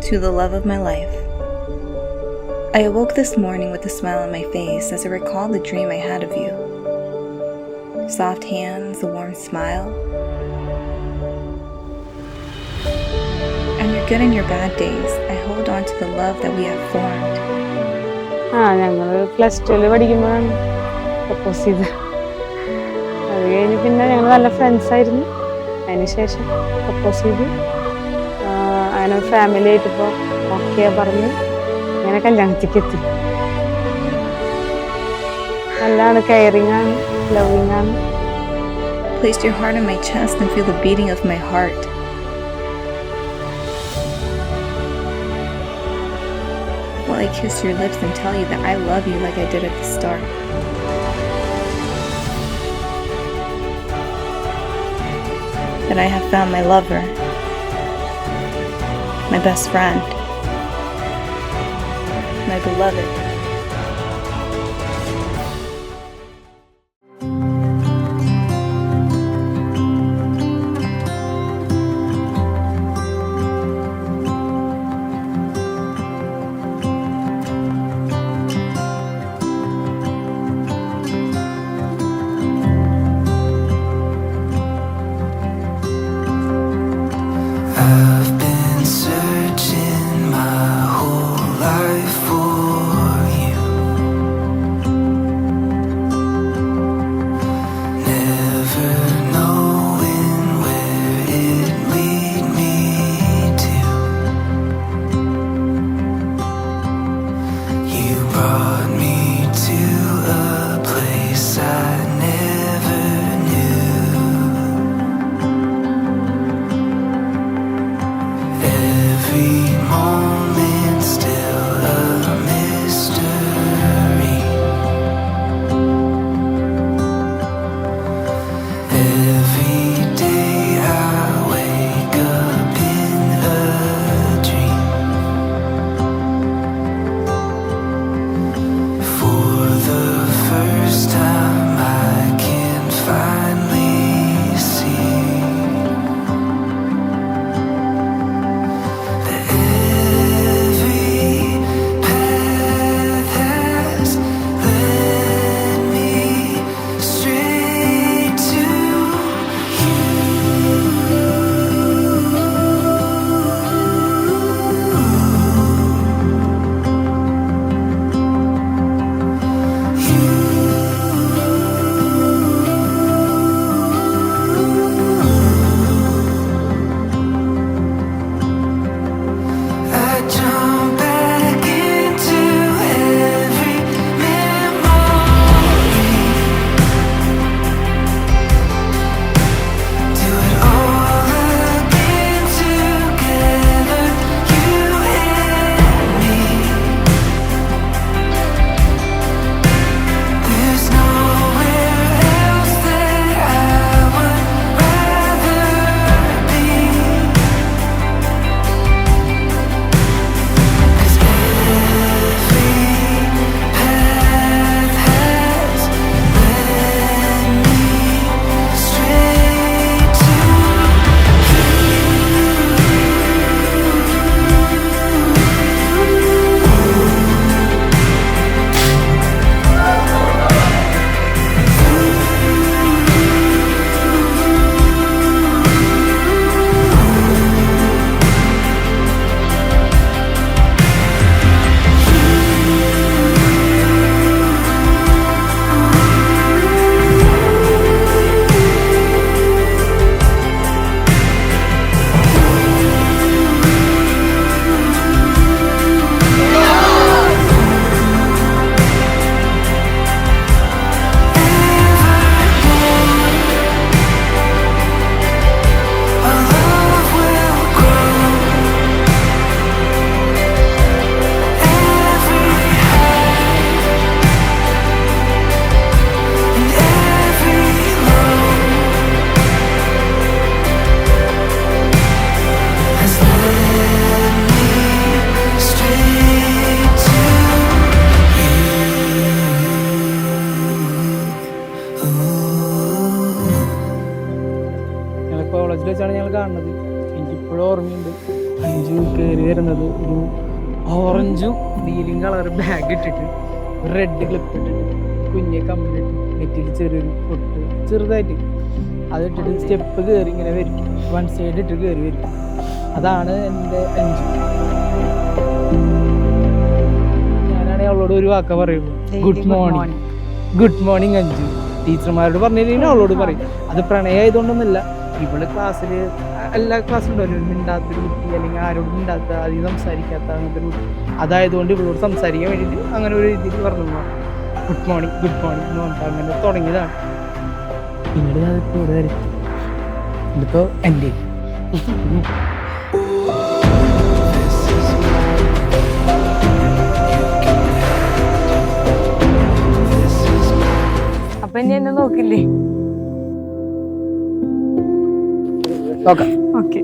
to the love of my life. I awoke this morning with a smile on my face as I recalled the dream I had of you. Soft hands, a warm smile. On your good and your bad days, I hold on to the love that we have formed. ഞങ്ങൾ +2 പഠിക്കുമ്പോഴാണ് propose ചെയ്തത്. അത് കഴിഞ്ഞ് പിന്നെ ഞങ്ങൾ നല്ല ഫ്രണ്ട്സായിരുന്നു. അതിനുശേഷം propose ചെയ്തു. അങ്ങനെ ഫാമിലി ആയിട്ടിപ്പോൾ ഓക്കെ പറഞ്ഞ് അങ്ങനെ കല്യാണത്തേക്ക് എത്തി. നല്ലതാണ്, കെയറിങ് ആണ്, ലവിങ് ആണ്. Place your heart on my chest and feel the beating of my heart. While I kiss your lips and tell you that I love you like I did at the start. That I have found my lover, my best friend, my beloved. I've been searching my whole life for you, never knowing where it lead me to. You brought me to a place I never knew. Every moment still a mystery. Every day I wake up in a dream. For the first time I can finally see കോളേജിൽ വെച്ചാണ് ഞങ്ങൾ കാണുന്നത്. എനിക്കിപ്പോഴും ഓർമ്മയുണ്ട്. അഞ്ചു കയറി വരുന്നത് ഒരു ഓറഞ്ചും നീലും കളർ ബാഗ് ഇട്ടിട്ട് ഒരു റെഡ് ക്ലിപ്പ് ഇട്ടിട്ട് കുഞ്ഞെ കമ്പിലിട്ട് നെറ്റിൽ ചെറിയൊരു പൊട്ട് ചെറുതായിട്ട് അതിട്ടിട്ട് സ്റ്റെപ്പ് കയറി ഇങ്ങനെ വരും, വൺ സൈഡ് ഇട്ട് കയറി വരും. അതാണ് എൻ്റെ അഞ്ചു. ഞാനാണെങ്കിൽ അവളോട് ഒരു വാക്ക പറയുള്ളൂ, ഗുഡ് മോർണിംഗ്. ഗുഡ് മോർണിംഗ് അഞ്ചു. ടീച്ചർമാരോട് പറഞ്ഞില്ലെങ്കിൽ അവളോട് പറയും. അത് പ്രണയമായതുകൊണ്ടൊന്നുമില്ല, ഇവള് ക്ലാസ്സിൽ എല്ലാ ക്ലാസ്സിലും ഒരു മിണ്ടാത്തൊരു കുട്ടി, അല്ലെങ്കിൽ ആരോടും മിണ്ടാത്ത, അധികം സംസാരിക്കാത്ത അങ്ങനത്തെ ഒരു കുട്ടി. അതായതുകൊണ്ട് ഇവളോട് സംസാരിക്കാൻ വേണ്ടിയിട്ട് അങ്ങനെ ഒരു രീതിയിൽ പറഞ്ഞു ഗുഡ് മോർണിംഗ് ഗുഡ് മോർണിംഗ് എന്ന് പറഞ്ഞിട്ട് അങ്ങനെ തുടങ്ങിയതാണ്. പിന്നീട് അതിപ്പോൾ ഇവിടെ വരും. ഇതിപ്പോൾ എൻ്റെ അപ്പൊ ഇനി എന്നെ നോക്കില്ലേ? നോക്കാം. ഓക്കെ.